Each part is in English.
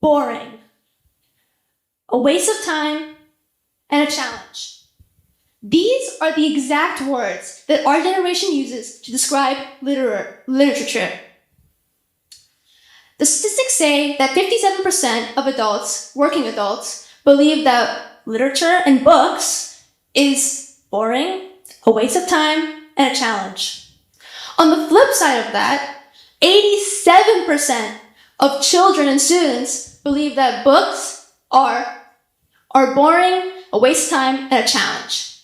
boring, a waste of time, and a challenge. These are the exact words that our generation uses to describe literature. The statistics say that 57% of adults, working adults, believe that literature and books is boring, a waste of time, and a challenge. On the flip side of that, 87% of children and students believe that books are boring, a waste of time, and a challenge.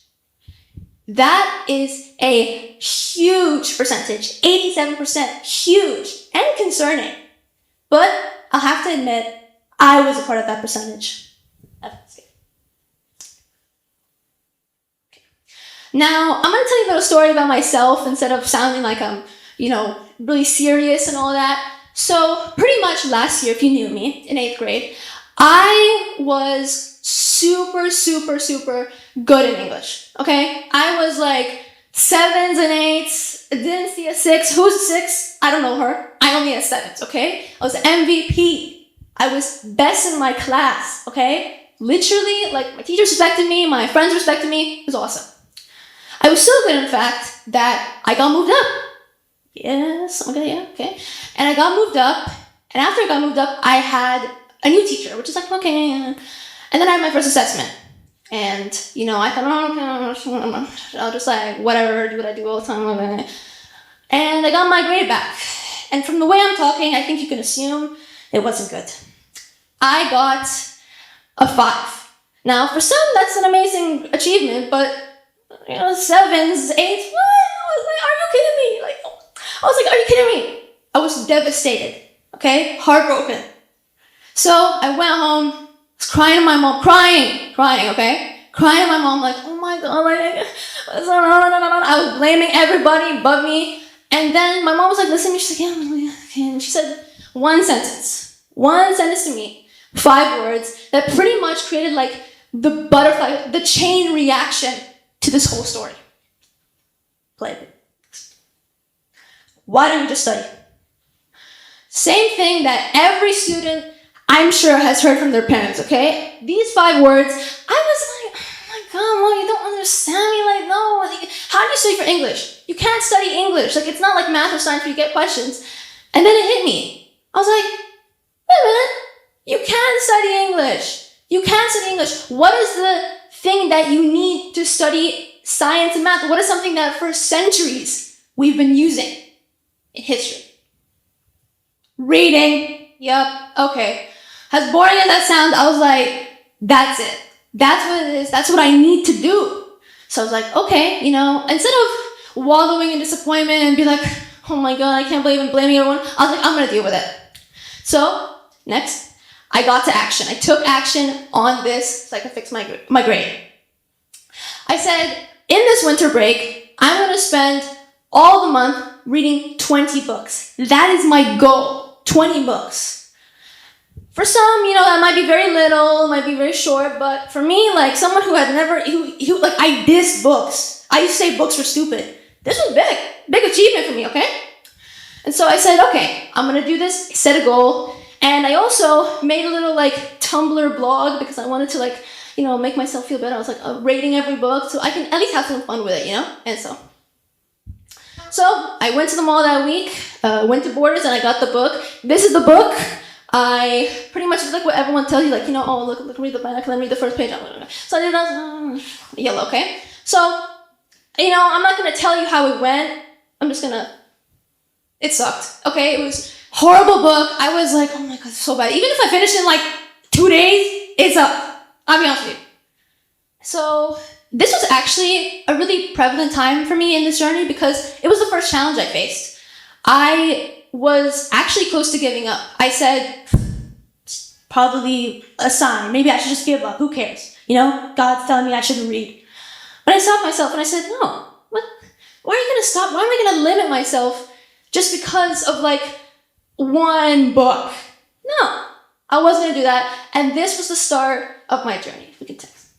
That is a huge percentage, 87%, huge and concerning. But I'll have to admit, I was a part of that percentage. Now, I'm going to tell you a little story about myself instead of sounding like I'm, really serious and all that. So, pretty much last year, if you knew me, in 8th grade, I was super, super, super good in English, okay? I was like 7s and 8s, didn't see a 6. Who's a 6? I don't know her. I only had 7s, okay? I was MVP. I was best in my class, okay? Literally, like, my teachers respected me, my friends respected me. It was awesome. I was so good, in fact, that I got moved up. Yes, okay, yeah, okay. And I got moved up, and after I got moved up, I had a new teacher, which is like, okay. And then I had my first assessment. And, I thought, I'll just like, whatever, do what I do all the time. And I got my grade back. And from the way I'm talking, I think you can assume it wasn't good. I got a 5. Now, for some, that's an amazing achievement, but 7s, 8s, what? I was like, are you kidding me? Are you kidding me? I was devastated, okay? Heartbroken. So I went home, was crying to my mom, crying, okay? Crying to my mom, like, oh my God, I was blaming everybody but me. And then my mom was like, listen to me, she's like, yeah, okay. And she said one sentence to me, 5 words that pretty much created like the butterfly, the chain reaction to this whole story. Play it. Why don't you just study? Same thing that every student, I'm sure, has heard from their parents, okay? These 5 words, I was like, oh my God, Mom, you don't understand me. Like, no, how do you study for English? You can't study English. Like, it's not like math or science where you get questions. And then it hit me. I was like, wait a minute. You can study English. You can study English. What is the thing that you need to study science and math? What is something that for centuries we've been using in history? Reading. Yep. Okay. As boring as that sounds, I was like, that's it. That's what it is. That's what I need to do. So I was like, okay, instead of wallowing in disappointment and be like, oh my God, I can't believe I'm blaming everyone, I was like, I'm going to deal with it. So next, I got to action. I took action on this so I could fix my grade. I said, in this winter break, I'm going to spend all the month reading 20 books. That is my goal, 20 books. For some, that might be very little, might be very short, but for me, like someone who had never, I dissed books. I used to say books were stupid. This was big achievement for me, okay? And so I said, okay, I'm going to do this, set a goal, and I also made a little Tumblr blog because I wanted to make myself feel better. I was rating every book so I can at least have some fun with it, And so I went to the mall that week, went to Borders, and I got the book. This is the book. I pretty much did what everyone tells you, oh, look, read the back, then read the first page. So I did that, yellow, okay? So, I'm not going to tell you how it went. I'm just going to, it sucked, okay? It was a horrible book. I was like, oh my God, it's so bad. Even if I finished in 2 days, it's up. I'll be honest with you. So this was actually a really prevalent time for me in this journey because it was the first challenge I faced. I was actually close to giving up. I said, probably a sign. Maybe I should just give up. Who cares? God's telling me I shouldn't read. But I stopped myself and I said, no. Why are you going to stop? Why am I going to limit myself just because of one book? No, I wasn't going to do that. And this was the start of my journey. We can text.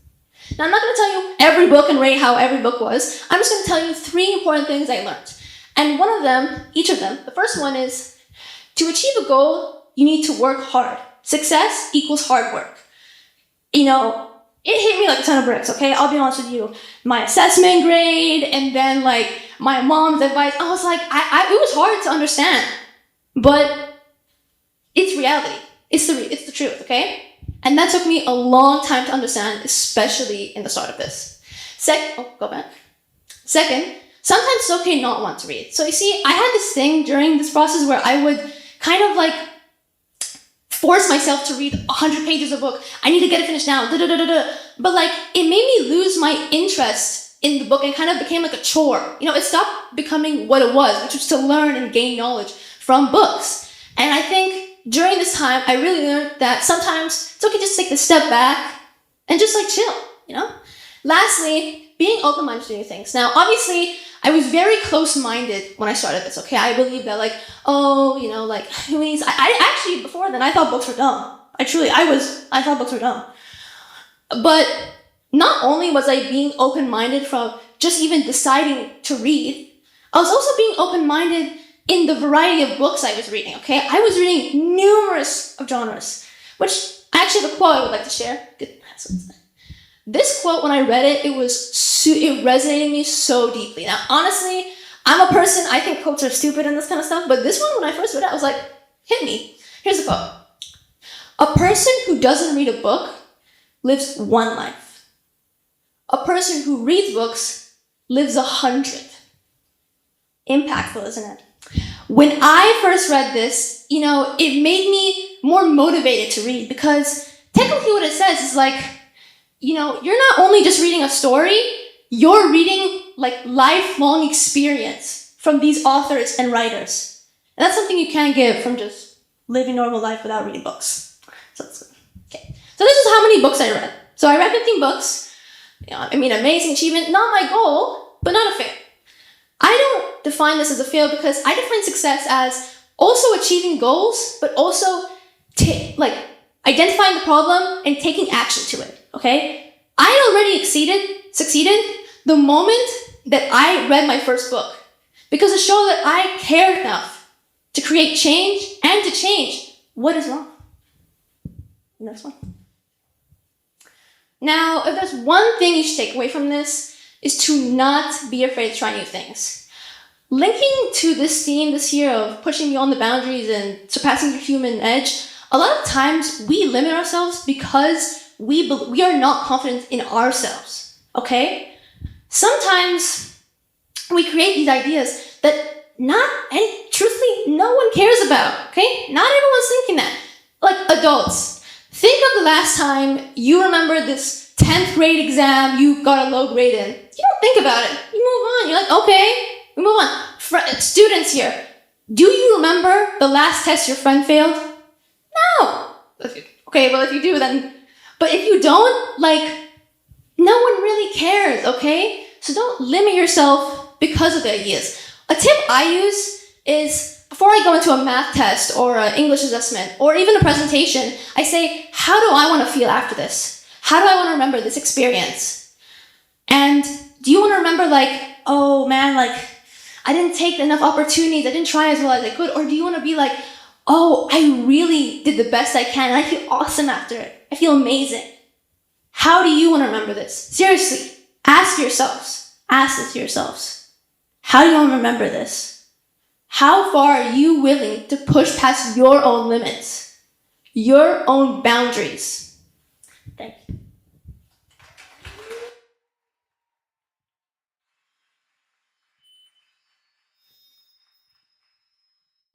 Now, I'm not going to tell you every book and rate how every book was. I'm just going to tell you 3 important things I learned. And one of them, each of them, the first one is to achieve a goal, you need to work hard. success equals hard work. You know, it hit me like a ton of bricks, okay? I'll be honest with you. My assessment grade and then like my mom's advice, I was like, it was hard to understand. But it's reality. It's the truth, okay? And that took me a long time to understand, especially in the start of this. Go back. Second, sometimes it's okay not want to read. So you see, I had this thing during this process where I would kind of like force myself to read 100 pages of a book. I need to get it finished now. But like, it made me lose my interest in the book and kind of became like a chore. You know, it stopped becoming what it was, which was to learn and gain knowledge from books. And I think during this time, I really learned that sometimes it's okay just to take a step back and just like chill, you know? Lastly, being open-minded to new things. Now, obviously, I was very close-minded when I started this, okay? I believed that like, oh, you know, like, I actually, before then, I thought books were dumb. I thought books were dumb. But not only was I being open-minded from just even deciding to read, I was also being open-minded in the variety of books I was reading, okay? I was reading numerous of genres, which actually the quote I would like to share. This quote, when I read it, it resonated me so deeply. Now, honestly, I'm a person, I think quotes are stupid and this kind of stuff, but this one, when I first read it, I was like, hit me. Here's the quote. A person who doesn't read a book lives one life. A person who reads books lives 100. Impactful, isn't it? When I first read this, you know, it made me more motivated to read because technically what it says is like, you know, you're not only just reading a story, you're reading like lifelong experience from these authors and writers. And that's something you can't give from just living normal life without reading books. So that's good. Okay. So this is how many books I read. So I read 15 books. You know, I mean, amazing achievement, not my goal, but not a fail. I don't define this as a fail because I define success as also achieving goals, but also like identifying the problem and taking action to it, okay? I already succeeded the moment that I read my first book because it showed that I cared enough to create change and to change what is wrong. Next one. Now, if there's one thing you should take away from this, is to not be afraid to try new things. Linking to this theme this year of pushing beyond the boundaries and surpassing your human edge, a lot of times we limit ourselves because we are not confident in ourselves, okay? Sometimes we create these ideas that truthfully, no one cares about, okay? Not everyone's thinking that. Like adults, think of the last time you remember this 10th grade exam you got a low grade in. You don't think about it. You move on. You're like, okay, we move on. Students here, do you remember the last test your friend failed? No. Okay, well, if you do, then... But if you don't, like, no one really cares, okay? So don't limit yourself because of the ideas. A tip I use is, before I go into a math test or an English assessment or even a presentation, I say, how do I want to feel after this? How do I want to remember this experience? And do you want to remember like, oh man, like, I didn't take enough opportunities, I didn't try as well as I could? Or do you want to be like, oh, I really did the best I can and I feel awesome after it. I feel amazing. How do you want to remember this? Seriously, ask this to yourselves. How do you want to remember this? How far are you willing to push past your own limits, your own boundaries? Thank you.